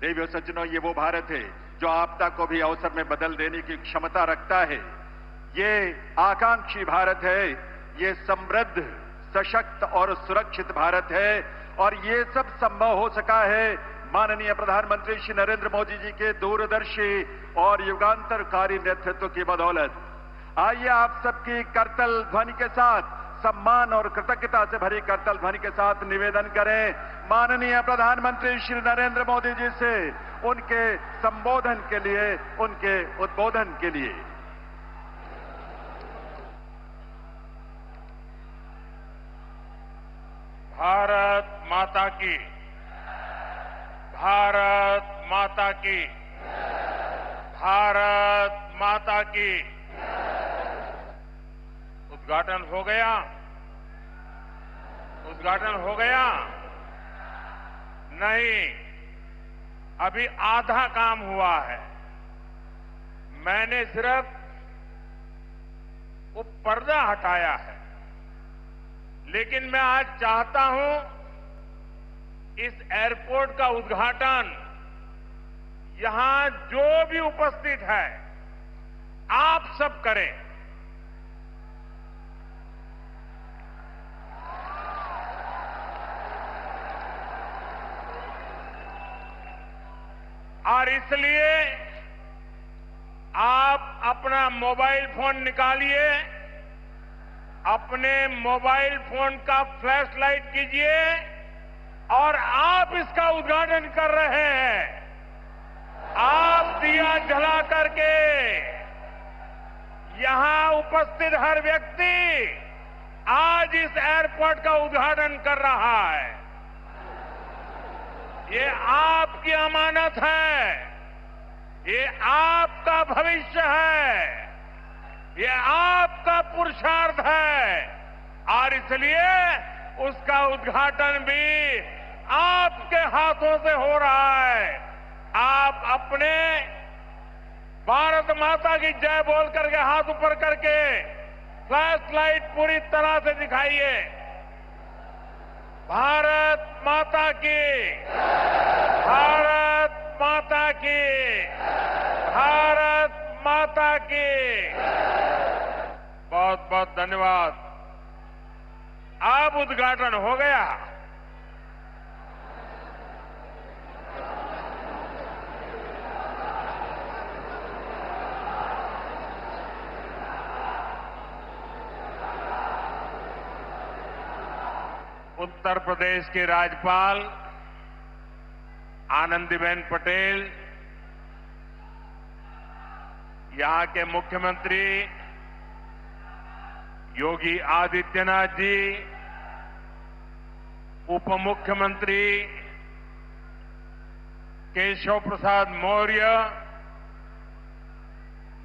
देवियों सज्जनों, ये वो भारत है जो आपदा को भी अवसर में बदल देने की क्षमता रखता है। ये आकांक्षी भारत है, ये समृद्ध, सशक्त और सुरक्षित भारत है। और ये सब संभव हो सका है माननीय प्रधानमंत्री श्री नरेंद्र मोदी जी के दूरदर्शी और युगांतरकारी नेतृत्व की बदौलत। आइए आप सबकी करतल ध्वनि के साथ, सम्मान और कृतज्ञता से भरी करतल ध्वनि के साथ निवेदन करें माननीय प्रधानमंत्री श्री नरेंद्र मोदी जी से उनके संबोधन के लिए, उनके उद्बोधन के लिए। भारत माता की, भारत माता की, भारत माता की। उद्घाटन हो गया, उद्घाटन हो गया? नहीं, अभी आधा काम हुआ है। मैंने सिर्फ वो पर्दा हटाया है, लेकिन मैं आज चाहता हूं इस एयरपोर्ट का उद्घाटन यहां जो भी उपस्थित है आप सब करें। और इसलिए आप अपना मोबाइल फोन निकालिए, अपने मोबाइल फोन का फ्लैश लाइट कीजिए और आप इसका उद्घाटन कर रहे हैं। आप दिया जला करके यहां उपस्थित हर व्यक्ति आज इस एयरपोर्ट का उद्घाटन कर रहा है। ये आपकी अमानत है, ये आपका भविष्य है, ये आपका पुरुषार्थ है और इसलिए उसका उद्घाटन भी आपके हाथों से हो रहा है। आप अपने भारत माता की जय बोल करके हाथ ऊपर करके फ्लैश लाइट पूरी तरह से दिखाइए। भारत माता की, भारत माता की, भारत माता की। बहुत बहुत धन्यवाद। अब उद्घाटन हो गया। उत्तर प्रदेश के राज्यपाल आनंदीबेन पटेल, यहां के मुख्यमंत्री योगी आदित्यनाथ जी, उप मुख्यमंत्री केशव प्रसाद मौर्य,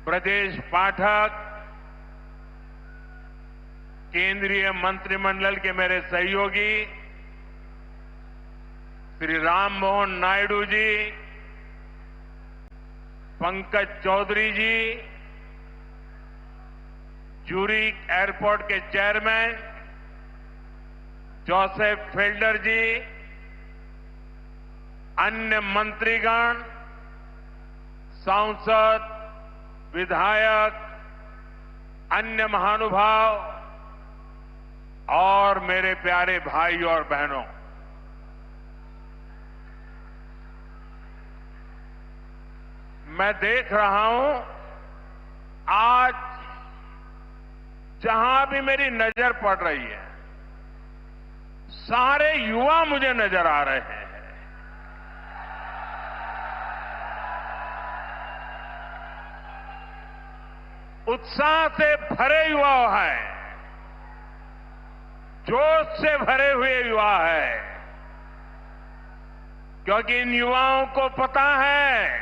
ब्रजेश पाठक, केंद्रीय मंत्रिमंडल के मेरे सहयोगी श्री राम मोहन नायडू जी, पंकज चौधरी जी, ज्यूरिख एयरपोर्ट के चेयरमैन जोसेफ फेल्डर जी, अन्य मंत्रीगण, सांसद, विधायक, अन्य महानुभाव और मेरे प्यारे भाई और बहनों, मैं देख रहा हूं आज जहां भी मेरी नजर पड़ रही है सारे युवा मुझे नजर आ रहे हैं। उत्साह से भरे युवा हैं, जोश से भरे हुए युवा है, क्योंकि इन युवाओं को पता है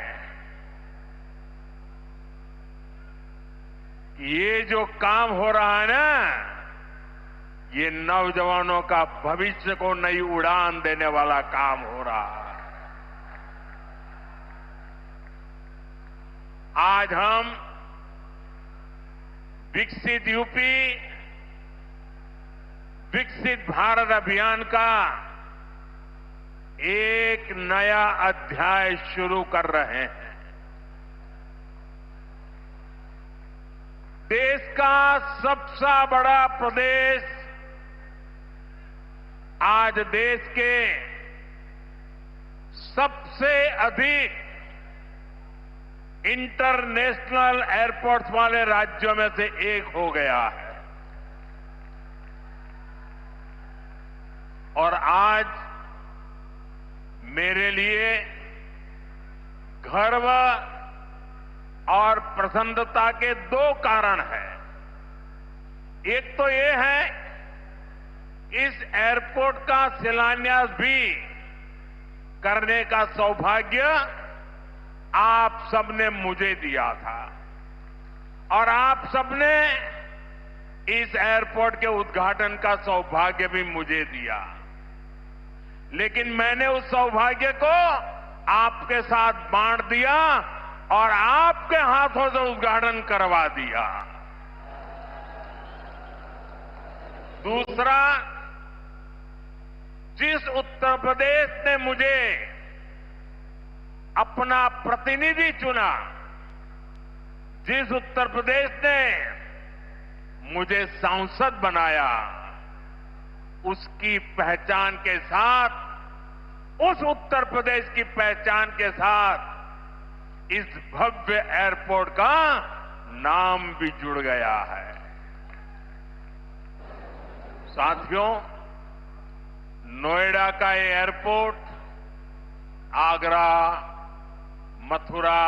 कि ये जो काम हो रहा है ना, ये नौजवानों का भविष्य को नई उड़ान देने वाला काम हो रहा है। आज हम विकसित यूपी, विकसित भारत अभियान का एक नया अध्याय शुरू कर रहे हैं। देश का सबसे बड़ा प्रदेश आज देश के सबसे अधिक इंटरनेशनल एयरपोर्ट्स वाले राज्यों में से एक हो गया है। और आज मेरे लिए गर्व और प्रसन्नता के दो कारण हैं। एक तो ये है, इस एयरपोर्ट का शिलान्यास भी करने का सौभाग्य आप सबने मुझे दिया था और आप सबने इस एयरपोर्ट के उद्घाटन का सौभाग्य भी मुझे दिया। लेकिन मैंने उस सौभाग्य को आपके साथ बांट दिया और आपके हाथों से उद्घाटन करवा दिया। दूसरा, जिस उत्तर प्रदेश ने मुझे अपना प्रतिनिधि चुना, जिस उत्तर प्रदेश ने मुझे सांसद बनाया, उसकी पहचान के साथ, उस उत्तर प्रदेश की पहचान के साथ इस भव्य एयरपोर्ट का नाम भी जुड़ गया है। साथियों, नोएडा का ये एयरपोर्ट आगरा, मथुरा,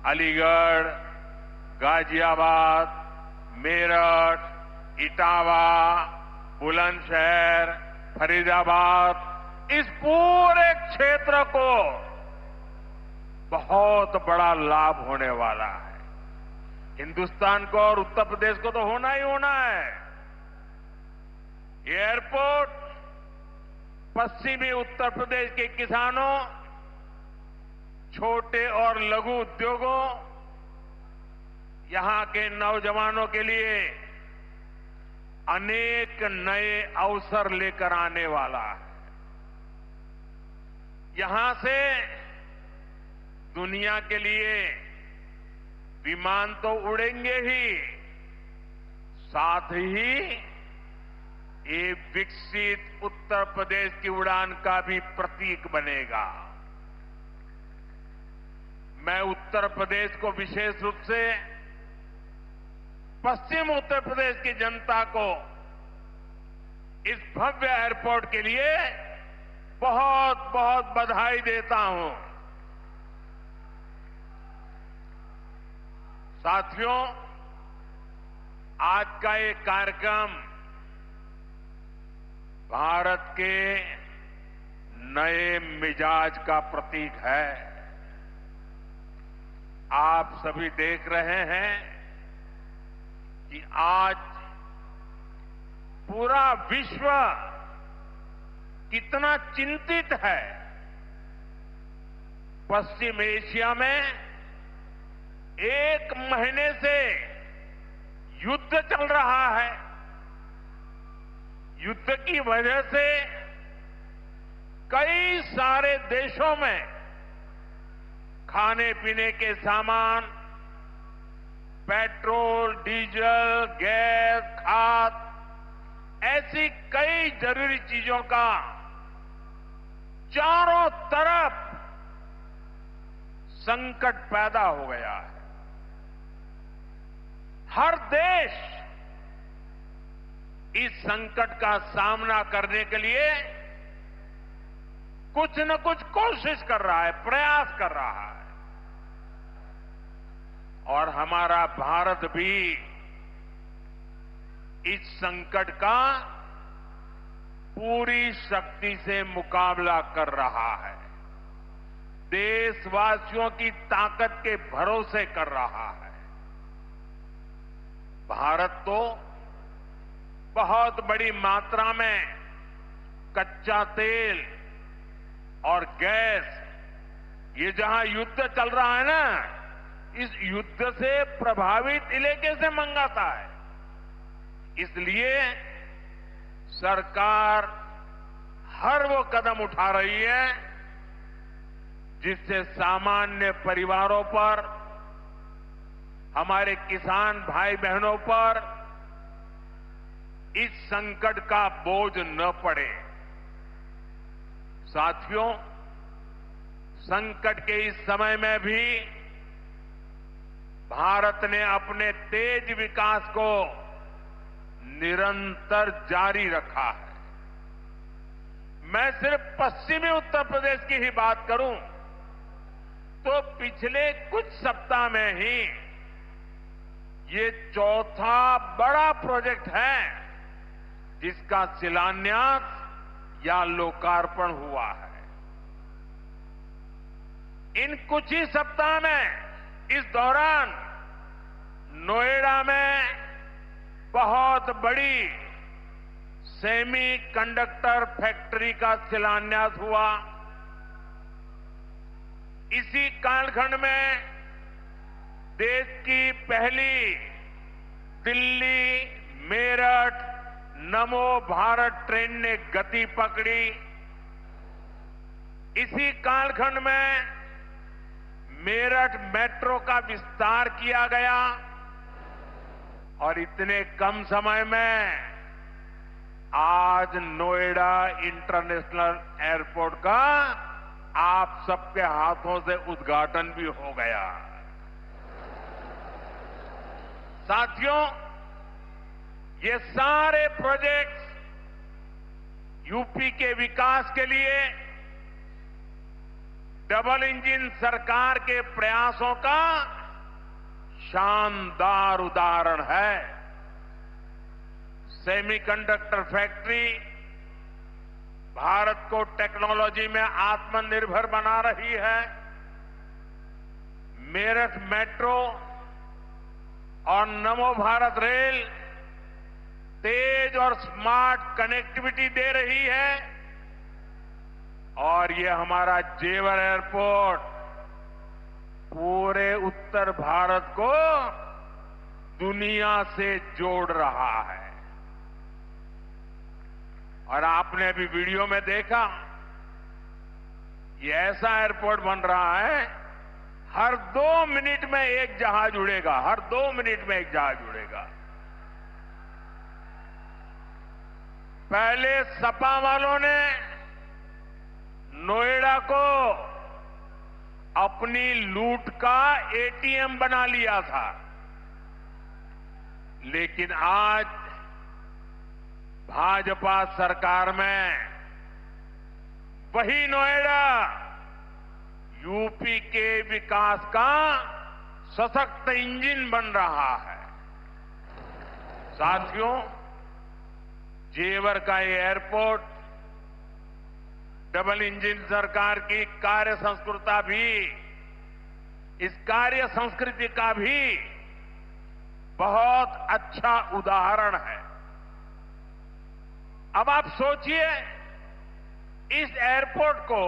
अलीगढ़, गाजियाबाद, मेरठ, इटावा, बुलंदशहर, फरीदाबाद, इस पूरे क्षेत्र को बहुत बड़ा लाभ होने वाला है। हिंदुस्तान को और उत्तर प्रदेश को तो होना ही होना है। ये एयरपोर्ट पश्चिमी उत्तर प्रदेश के किसानों, छोटे और लघु उद्योगों, यहां के नौजवानों के लिए अनेक नए अवसर लेकर आने वाला है। यहां से दुनिया के लिए विमान तो उड़ेंगे ही, साथ ही ये विकसित उत्तर प्रदेश की उड़ान का भी प्रतीक बनेगा। मैं उत्तर प्रदेश को विशेष रूप से पश्चिम उत्तर प्रदेश की जनता को इस भव्य एयरपोर्ट के लिए बहुत बहुत बधाई देता हूं। साथियों, आज का ये कार्यक्रम भारत के नए मिजाज का प्रतीक है। आप सभी देख रहे हैं कि आज पूरा विश्व कितना चिंतित है। पश्चिम एशिया में एक महीने से युद्ध चल रहा है। युद्ध की वजह से कई सारे देशों में खाने पीने के सामान, पेट्रोल, डीजल, गैस, खाद, ऐसी कई जरूरी चीजों का चारों तरफ संकट पैदा हो गया है। हर देश इस संकट का सामना करने के लिए कुछ न कुछ कोशिश कर रहा है, प्रयास कर रहा है। और हमारा भारत भी इस संकट का पूरी शक्ति से मुकाबला कर रहा है। देशवासियों की ताकत के भरोसे कर रहा है। भारत तो बहुत बड़ी मात्रा में कच्चा तेल और गैस, ये जहां युद्ध चल रहा है ना, इस युद्ध से प्रभावित इलाके से मंगाता है। इसलिए सरकार हर वो कदम उठा रही है जिससे सामान्य परिवारों पर, हमारे किसान भाई बहनों पर इस संकट का बोझ न पड़े। साथियों, संकट के इस समय में भी भारत ने अपने तेज विकास को निरंतर जारी रखा है। मैं सिर्फ पश्चिमी उत्तर प्रदेश की ही बात करूं तो पिछले कुछ सप्ताह में ही ये चौथा बड़ा प्रोजेक्ट है जिसका शिलान्यास या लोकार्पण हुआ है। इन कुछ ही सप्ताह में, इस दौरान नोएडा में बहुत बड़ी सेमी कंडक्टर फैक्ट्री का शिलान्यास हुआ। इसी कालखंड में देश की पहली दिल्ली मेरठ नमो भारत ट्रेन ने गति पकड़ी। इसी कालखंड में मेरठ मेट्रो का विस्तार किया गया और इतने कम समय में आज नोएडा इंटरनेशनल एयरपोर्ट का आप सबके हाथों से उद्घाटन भी हो गया। साथियों, ये सारे प्रोजेक्ट्स यूपी के विकास के लिए डबल इंजन सरकार के प्रयासों का शानदार उदाहरण है। सेमीकंडक्टर फैक्ट्री भारत को टेक्नोलॉजी में आत्मनिर्भर बना रही है। मेरठ मेट्रो और नमो भारत रेल तेज और स्मार्ट कनेक्टिविटी दे रही है और ये हमारा जेवर एयरपोर्ट पूरे उत्तर भारत को दुनिया से जोड़ रहा है। और आपने अभी वीडियो में देखा, ये ऐसा एयरपोर्ट बन रहा है, हर 2 मिनट में एक जहाज उड़ेगा, हर 2 मिनट में एक जहाज उड़ेगा। पहले सपा वालों ने नोएडा को अपनी लूट का एटीएम बना लिया था, लेकिन आज भाजपा सरकार में वही नोएडा यूपी के विकास का सशक्त इंजन बन रहा है। साथियों, जेवर का ये एयरपोर्ट डबल इंजन सरकार की कार्य संस्कृति भी, इस कार्य संस्कृति का भी बहुत अच्छा उदाहरण है। अब आप सोचिए, इस एयरपोर्ट को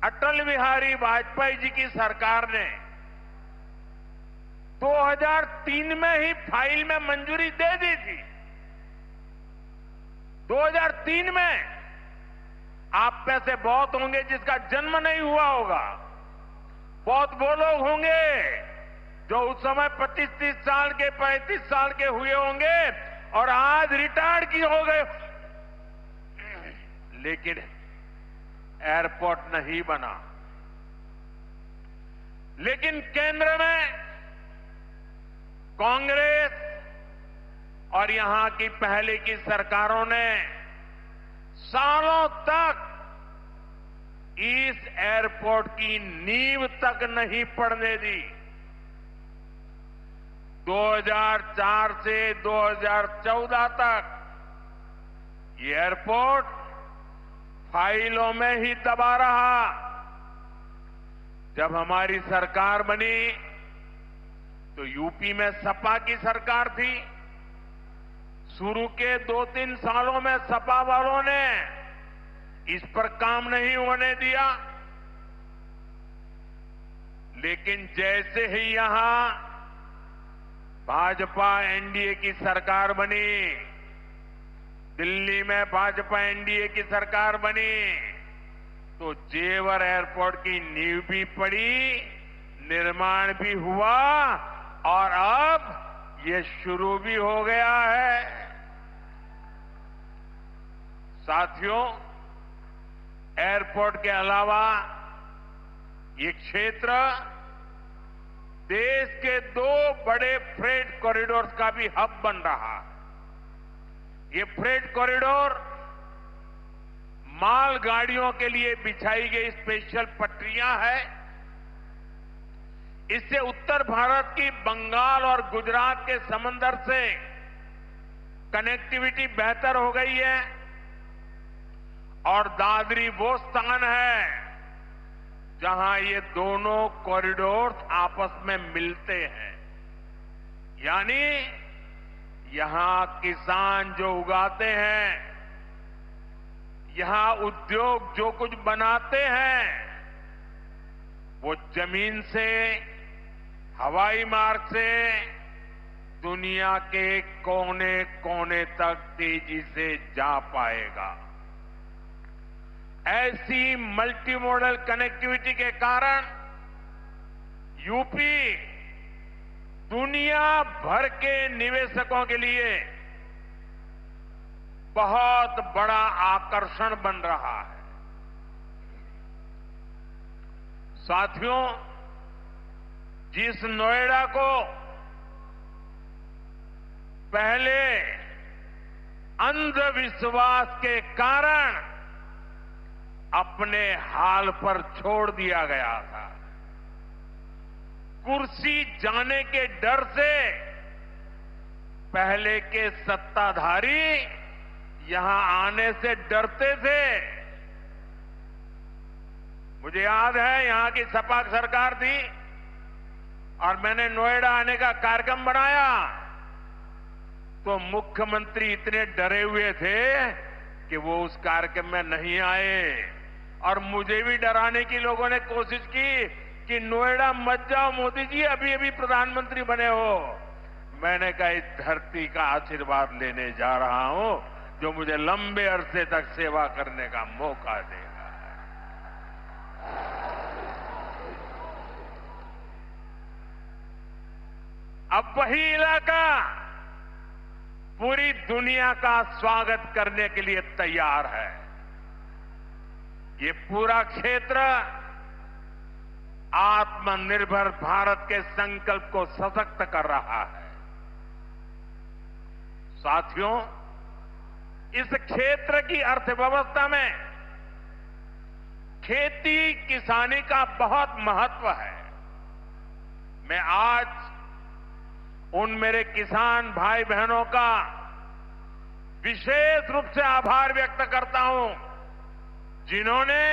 अटल बिहारी वाजपेयी जी की सरकार ने 2003 में ही फाइल में मंजूरी दे दी थी। 2003 में आप में से बहुत होंगे जिसका जन्म नहीं हुआ होगा, बहुत वो लोग होंगे जो उस समय 25-30 साल के 35 साल के हुए होंगे और आज रिटायर्ड की हो गए, लेकिन एयरपोर्ट नहीं बना। लेकिन केंद्र में कांग्रेस और यहां की पहले की सरकारों ने सालों तक इस एयरपोर्ट की नींव तक नहीं पड़ने दी। 2004 से 2014 तक ये एयरपोर्ट फाइलों में ही दबा रहा। जब हमारी सरकार बनी तो यूपी में सपा की सरकार थी। शुरू के 2-3 सालों में सपा वालों ने इस पर काम नहीं होने दिया, लेकिन जैसे ही यहां भाजपा एनडीए की सरकार बनी, दिल्ली में भाजपा एनडीए की सरकार बनी तो जेवर एयरपोर्ट की नींव भी पड़ी, निर्माण भी हुआ और अब ये शुरू भी हो गया है। साथियों, एयरपोर्ट के अलावा ये क्षेत्र देश के 2 बड़े फ्रेट कॉरिडोर्स का भी हब बन रहा है। ये फ्रेट कॉरिडोर मालगाड़ियों के लिए बिछाई गई स्पेशल पटरियां हैं। इससे उत्तर भारत की बंगाल और गुजरात के समंदर से कनेक्टिविटी बेहतर हो गई है और दादरी वो स्थान है जहां ये दोनों कॉरिडोर्स आपस में मिलते हैं। यानी यहां किसान जो उगाते हैं, यहां उद्योग जो कुछ बनाते हैं, वो जमीन से, हवाई मार्ग से दुनिया के कोने कोने तक तेजी से जा पाएगा। ऐसी मल्टी मॉडल कनेक्टिविटी के कारण यूपी दुनिया भर के निवेशकों के लिए बहुत बड़ा आकर्षण बन रहा है। साथियों, जिस नोएडा को पहले अंधविश्वास के कारण अपने हाल पर छोड़ दिया गया था, कुर्सी जाने के डर से पहले के सत्ताधारी यहां आने से डरते थे। मुझे याद है यहां की सपा सरकार थी और मैंने नोएडा आने का कार्यक्रम बनाया तो मुख्यमंत्री इतने डरे हुए थे कि वो उस कार्यक्रम में नहीं आए और मुझे भी डराने की लोगों ने कोशिश की कि नोएडा मत जाओ मोदी जी, अभी अभी प्रधानमंत्री बने हो। मैंने कहा इस धरती का आशीर्वाद लेने जा रहा हूं जो मुझे लंबे अरसे तक सेवा करने का मौका देगा। अब वही इलाका पूरी दुनिया का स्वागत करने के लिए तैयार है। ये पूरा क्षेत्र आत्मनिर्भर भारत के संकल्प को सशक्त कर रहा है। साथियों, इस क्षेत्र की अर्थव्यवस्था में खेती किसानी का बहुत महत्व है। मैं आज उन मेरे किसान भाई बहनों का विशेष रूप से आभार व्यक्त करता हूं जिन्होंने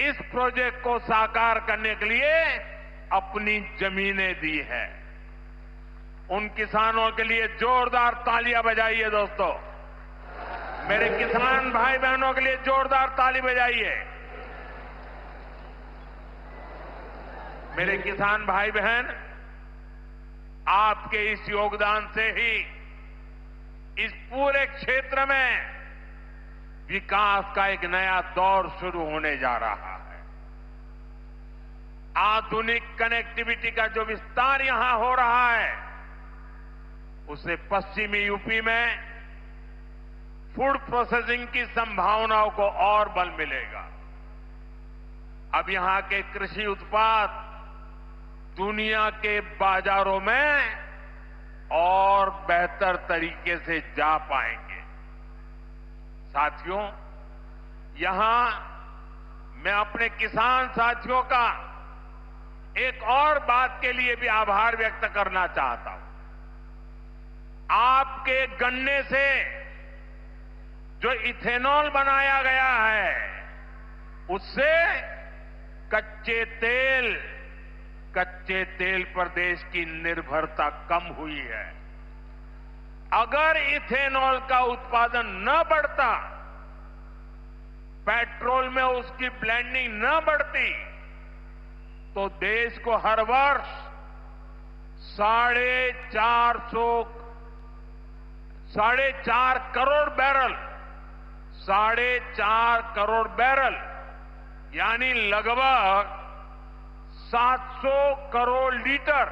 इस प्रोजेक्ट को साकार करने के लिए अपनी जमीनें दी हैं। उन किसानों के लिए जोरदार तालियां बजाइए दोस्तों। मेरे किसान भाई बहनों के लिए जोरदार ताली बजाइए। मेरे किसान भाई बहन, आपके इस योगदान से ही इस पूरे क्षेत्र में विकास का एक नया दौर शुरू होने जा रहा है। आधुनिक कनेक्टिविटी का जो विस्तार यहां हो रहा है उससे पश्चिमी यूपी में फूड प्रोसेसिंग की संभावनाओं को और बल मिलेगा। अब यहां के कृषि उत्पाद दुनिया के बाजारों में और बेहतर तरीके से जा पाएंगे। साथियों, यहां मैं अपने किसान साथियों का एक और बात के लिए भी आभार व्यक्त करना चाहता हूं। आपके गन्ने से जो इथेनॉल बनाया गया है उससे कच्चे तेल पर देश की निर्भरता कम हुई है। अगर इथेनॉल का उत्पादन न बढ़ता, पेट्रोल में उसकी ब्लेंडिंग न बढ़ती, तो देश को हर वर्ष साढ़े चार करोड़ बैरल यानी लगभग 700 करोड़ लीटर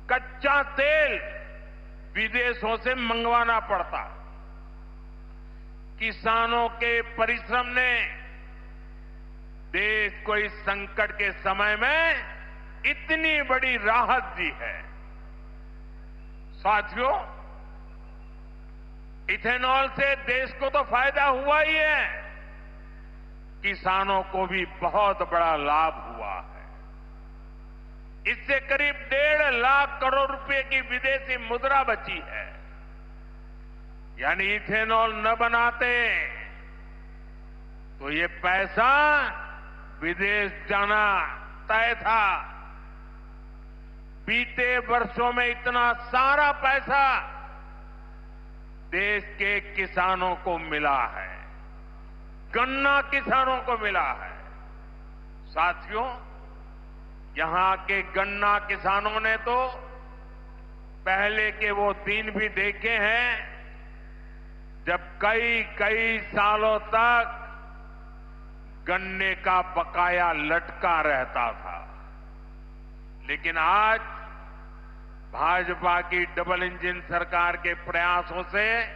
कच्चा तेल विदेशों से मंगवाना पड़ता। किसानों के परिश्रम ने देश को इस संकट के समय में इतनी बड़ी राहत दी है। साथियों, इथेनॉल से देश को तो फायदा हुआ ही है, किसानों को भी बहुत बड़ा लाभ हुआ है। इससे करीब 1.5 लाख करोड़ रुपए की विदेशी मुद्रा बची है। यानी इथेनॉल न बनाते तो ये पैसा विदेश जाना तय था। बीते वर्षों में इतना सारा पैसा देश के किसानों को मिला है, गन्ना किसानों को मिला है। साथियों, यहां के गन्ना किसानों ने तो पहले के वो दिन भी देखे हैं जब कई सालों तक गन्ने का बकाया लटका रहता था। लेकिन आज भाजपा की डबल इंजन सरकार के प्रयासों से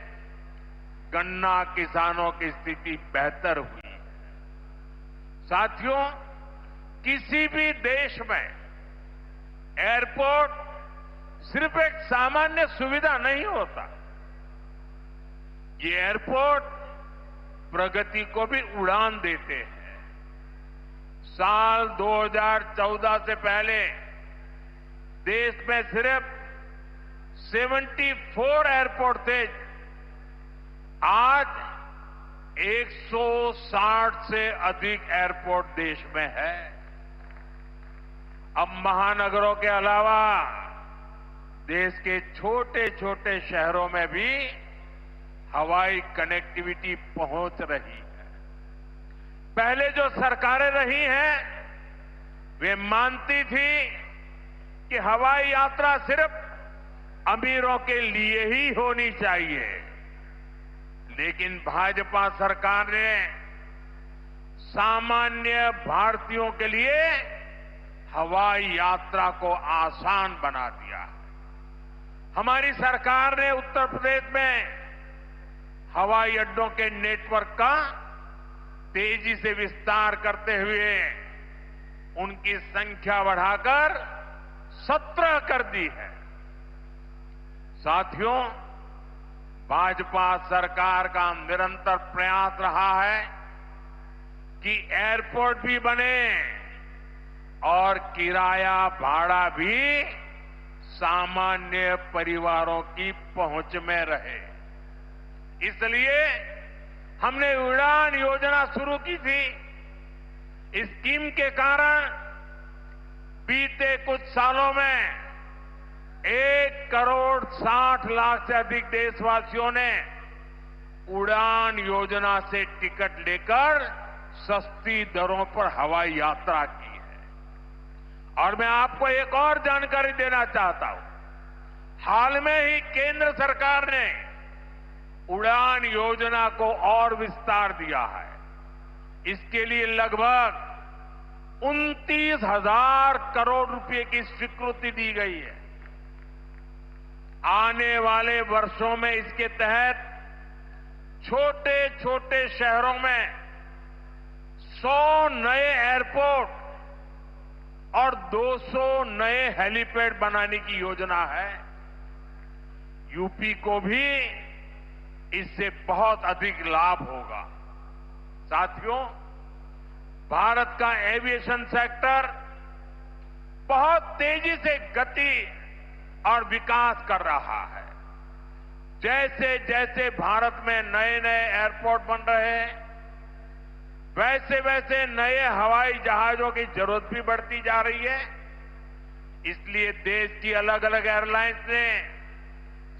गन्ना किसानों की स्थिति बेहतर हुई है। साथियों, किसी भी देश में एयरपोर्ट सिर्फ एक सामान्य सुविधा नहीं होता। ये एयरपोर्ट प्रगति को भी उड़ान देते हैं। साल 2014 से पहले देश में सिर्फ 74 एयरपोर्ट थे। आज 160 से अधिक एयरपोर्ट देश में है। अब महानगरों के अलावा देश के छोटे छोटे शहरों में भी हवाई कनेक्टिविटी पहुंच रही है। पहले जो सरकारें रही हैं वे मानती थी कि हवाई यात्रा सिर्फ अमीरों के लिए ही होनी चाहिए। लेकिन भाजपा सरकार ने सामान्य भारतीयों के लिए हवाई यात्रा को आसान बना दिया। हमारी सरकार ने उत्तर प्रदेश में हवाई अड्डों के नेटवर्क का तेजी से विस्तार करते हुए उनकी संख्या बढ़ाकर 17 कर दी है। साथियों, भाजपा सरकार का निरंतर प्रयास रहा है कि एयरपोर्ट भी बने और किराया भाड़ा भी सामान्य परिवारों की पहुंच में रहे। इसलिए हमने उड़ान योजना शुरू की थी। इस स्कीम के कारण बीते कुछ सालों में 1,60,00,000 से अधिक देशवासियों ने उड़ान योजना से टिकट लेकर सस्ती दरों पर हवाई यात्रा की है। और मैं आपको एक और जानकारी देना चाहता हूं। हाल में ही केंद्र सरकार ने उड़ान योजना को और विस्तार दिया है। इसके लिए लगभग 29,000 करोड़ रुपए की स्वीकृति दी गई है। आने वाले वर्षों में इसके तहत छोटे छोटे शहरों में 100 नए एयरपोर्ट और 200 नए हेलीपैड बनाने की योजना है। यूपी को भी इससे बहुत अधिक लाभ होगा। साथियों, भारत का एविएशन सेक्टर बहुत तेजी से गति और विकास कर रहा है। जैसे जैसे भारत में नए नए एयरपोर्ट बन रहे हैं, वैसे वैसे नए हवाई जहाजों की जरूरत भी बढ़ती जा रही है। इसलिए देश की अलग अलग एयरलाइंस ने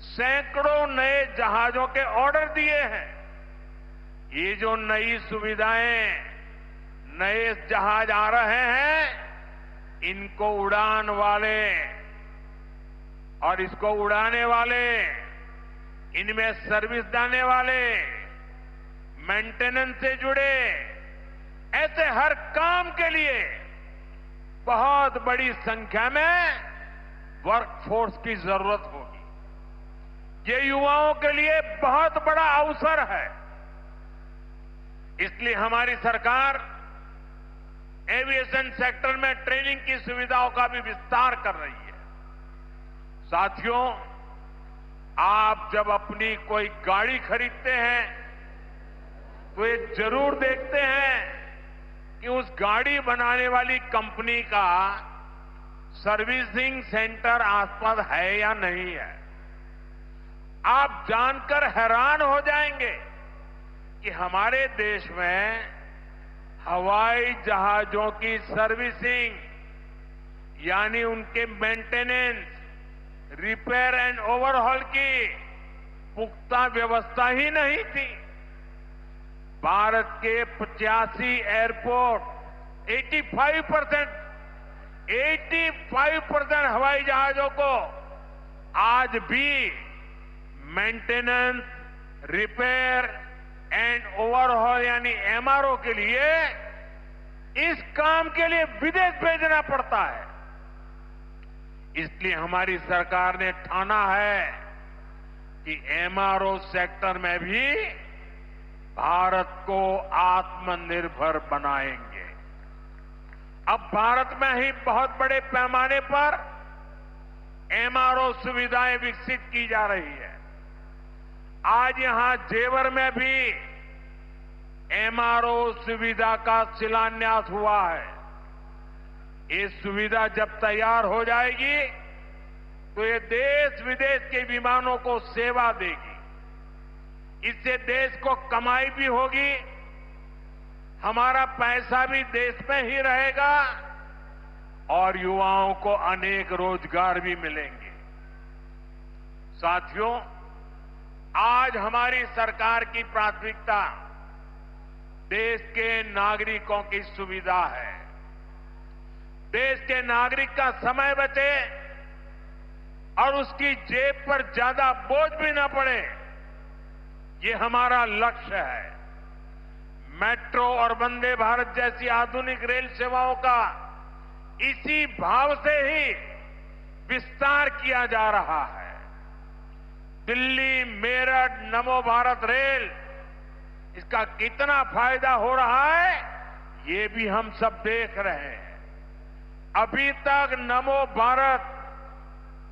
सैकड़ों नए जहाजों के ऑर्डर दिए हैं। ये जो नई सुविधाएं, नए जहाज आ रहे हैं, इनको उड़ान वाले और इसको उड़ाने वाले इनमें सर्विस देने वाले, मेंटेनेंस से जुड़े, ऐसे हर काम के लिए बहुत बड़ी संख्या में वर्कफोर्स की जरूरत होगी। ये युवाओं के लिए बहुत बड़ा अवसर है। इसलिए हमारी सरकार एविएशन सेक्टर में ट्रेनिंग की सुविधाओं का भी विस्तार कर रही है। साथियों, आप जब अपनी कोई गाड़ी खरीदते हैं तो ये जरूर देखते हैं कि उस गाड़ी बनाने वाली कंपनी का सर्विसिंग सेंटर आसपास है या नहीं है। आप जानकर हैरान हो जाएंगे कि हमारे देश में हवाई जहाजों की सर्विसिंग यानी उनके मेंटेनेंस, रिपेयर एंड ओवरहॉल की पुख्ता व्यवस्था ही नहीं थी। भारत के 85 एयरपोर्ट 85% हवाई जहाजों को आज भी मेंटेनेंस, रिपेयर एंड ओवरहॉल यानी एमआरओ के लिए इस काम के लिए विदेश भेजना पड़ता है। इसलिए हमारी सरकार ने ठाना है कि एमआरओ सेक्टर में भी भारत को आत्मनिर्भर बनाएंगे। अब भारत में ही बहुत बड़े पैमाने पर एमआरओ सुविधाएं विकसित की जा रही है। आज यहां जेवर में भी एमआरओ सुविधा का शिलान्यास हुआ है। ये सुविधा जब तैयार हो जाएगी तो ये देश विदेश के विमानों को सेवा देगी। इससे देश को कमाई भी होगी, हमारा पैसा भी देश में ही रहेगा और युवाओं को अनेक रोजगार भी मिलेंगे। साथियों, आज हमारी सरकार की प्राथमिकता देश के नागरिकों की सुविधा है। देश के नागरिक का समय बचे और उसकी जेब पर ज्यादा बोझ भी न पड़े, ये हमारा लक्ष्य है। मेट्रो और वंदे भारत जैसी आधुनिक रेल सेवाओं का इसी भाव से ही विस्तार किया जा रहा है। दिल्ली मेरठ नमो भारत रेल, इसका कितना फायदा हो रहा है ये भी हम सब देख रहे हैं। अभी तक नमो भारत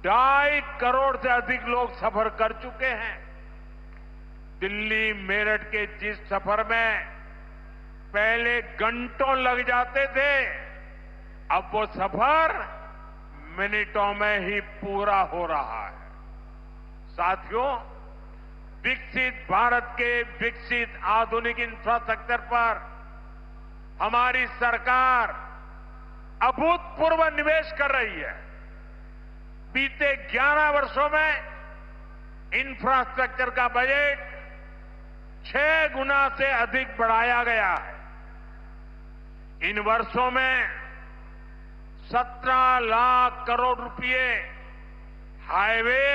2.5 करोड़ से अधिक लोग सफर कर चुके हैं। दिल्ली मेरठ के जिस सफर में पहले घंटों लग जाते थे, अब वो सफर मिनटों में ही पूरा हो रहा है। साथियों, विकसित भारत के विकसित आधुनिक इंफ्रास्ट्रक्चर पर हमारी सरकार अभूतपूर्व निवेश कर रही है। बीते 11 वर्षों में इंफ्रास्ट्रक्चर का बजट 6 गुना से अधिक बढ़ाया गया है। इन वर्षों में 17 लाख करोड़ रुपए हाईवे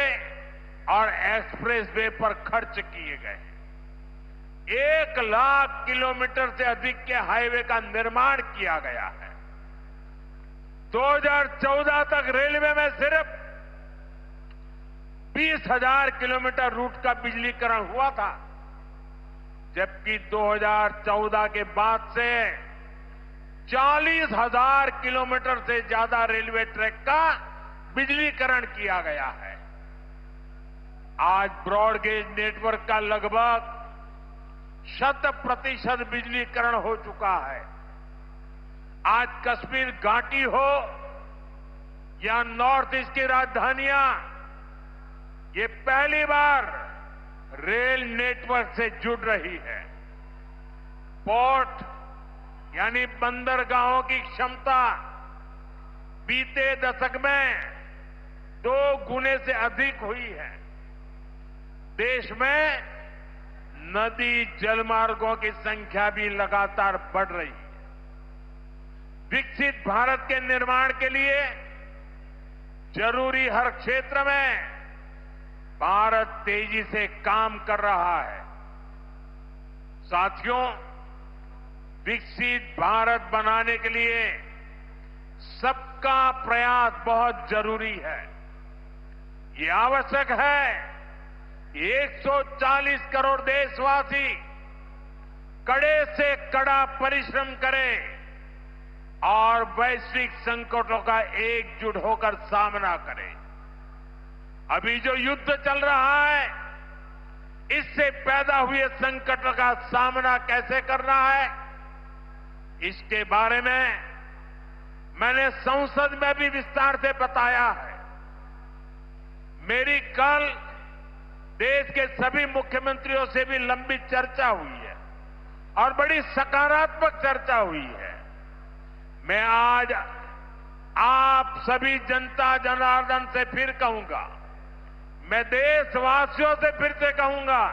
और एक्सप्रेसवे पर खर्च किए गए। 1 लाख किलोमीटर से अधिक के हाईवे का निर्माण किया गया है। 2014 तक रेलवे में सिर्फ 20,000 किलोमीटर रूट का बिजलीकरण हुआ था, जबकि 2014 के बाद से 40,000 किलोमीटर से ज्यादा रेलवे ट्रैक का बिजलीकरण किया गया है। आज ब्रॉडगेज नेटवर्क का लगभग 100% बिजलीकरण हो चुका है। आज कश्मीर घाटी हो या नॉर्थ ईस्ट की राजधानियां, ये पहली बार रेल नेटवर्क से जुड़ रही है। पोर्ट यानी बंदरगाहों की क्षमता बीते दशक में 2 गुने से अधिक हुई है। देश में नदी जलमार्गों की संख्या भी लगातार बढ़ रही है। विकसित भारत के निर्माण के लिए जरूरी हर क्षेत्र में भारत तेजी से काम कर रहा है। साथियों, विकसित भारत बनाने के लिए सबका प्रयास बहुत जरूरी है। ये आवश्यक है कि 140 करोड़ देशवासी कड़े से कड़ा परिश्रम करें और वैश्विक संकटों का एकजुट होकर सामना करें। अभी जो युद्ध चल रहा है, इससे पैदा हुए संकट का सामना कैसे करना है, इसके बारे में मैंने संसद में भी विस्तार से बताया है। मेरी कल देश के सभी मुख्यमंत्रियों से भी लंबी चर्चा हुई है और बड़ी सकारात्मक चर्चा हुई है। मैं आज आप सभी जनता जनार्दन से फिर कहूंगा, मैं देशवासियों से फिर से कहूंगा,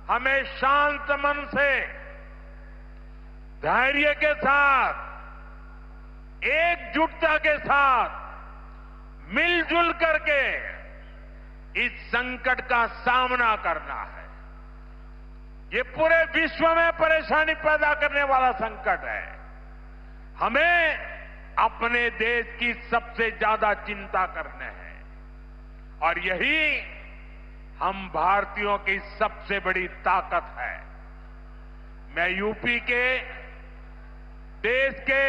हमें शांत मन से, धैर्य के साथ, एकजुटता के साथ, मिलजुल करके इस संकट का सामना करना है। ये पूरे विश्व में परेशानी पैदा करने वाला संकट है। हमें अपने देश की सबसे ज्यादा चिंता करने है और यही हम भारतीयों की सबसे बड़ी ताकत है। मैं यूपी के, देश के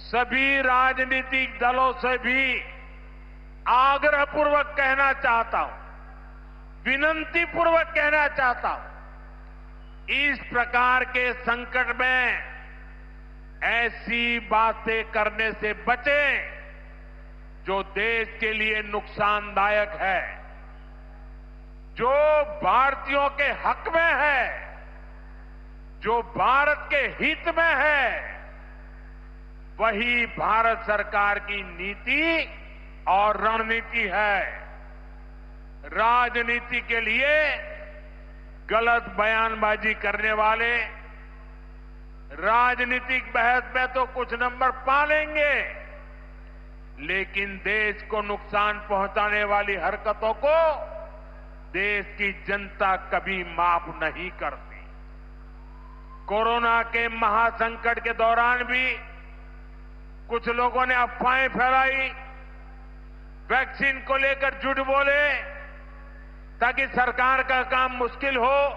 सभी राजनीतिक दलों से भी आग्रहपूर्वक कहना चाहता हूं, विनती पूर्वक कहना चाहता हूं, इस प्रकार के संकट में ऐसी बातें करने से बचें जो देश के लिए नुकसानदायक है। जो भारतीयों के हक में है, जो भारत के हित में है, वही भारत सरकार की नीति और रणनीति है। राजनीति के लिए गलत बयानबाजी करने वाले राजनीतिक बहस में तो कुछ नंबर पा लेंगे, लेकिन देश को नुकसान पहुंचाने वाली हरकतों को देश की जनता कभी माफ नहीं करती। कोरोना के महासंकट के दौरान भी कुछ लोगों ने अफवाहें फैलाई, वैक्सीन को लेकर झूठ बोले ताकि सरकार का काम मुश्किल हो,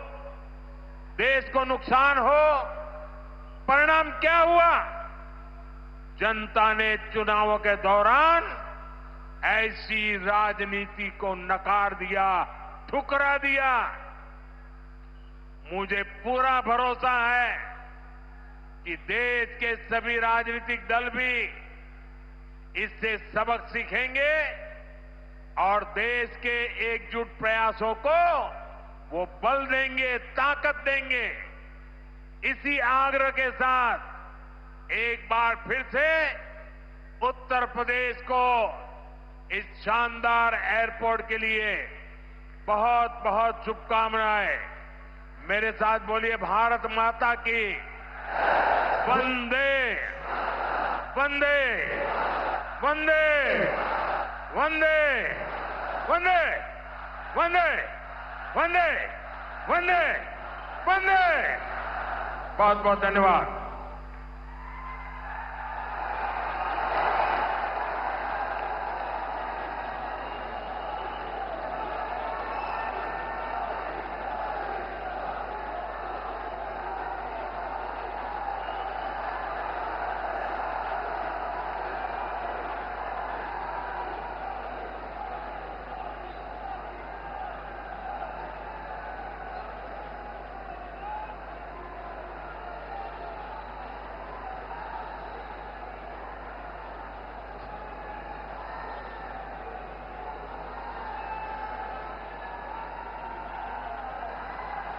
देश को नुकसान हो। परिणाम क्या हुआ? जनता ने चुनावों के दौरान ऐसी राजनीति को नकार दिया, ठुकरा दिया। मुझे पूरा भरोसा है कि देश के सभी राजनीतिक दल भी इससे सबक सीखेंगे और देश के एकजुट प्रयासों को वो बल देंगे, ताकत देंगे। इसी आग्रह के साथ एक बार फिर से उत्तर प्रदेश को इस शानदार एयरपोर्ट के लिए बहुत बहुत शुभकामनाएं। मेरे साथ बोलिए, भारत माता की वंदे वंदे वंदे वंदे वंदे वंदे वंदे वंदे वंदे। बहुत बहुत धन्यवाद।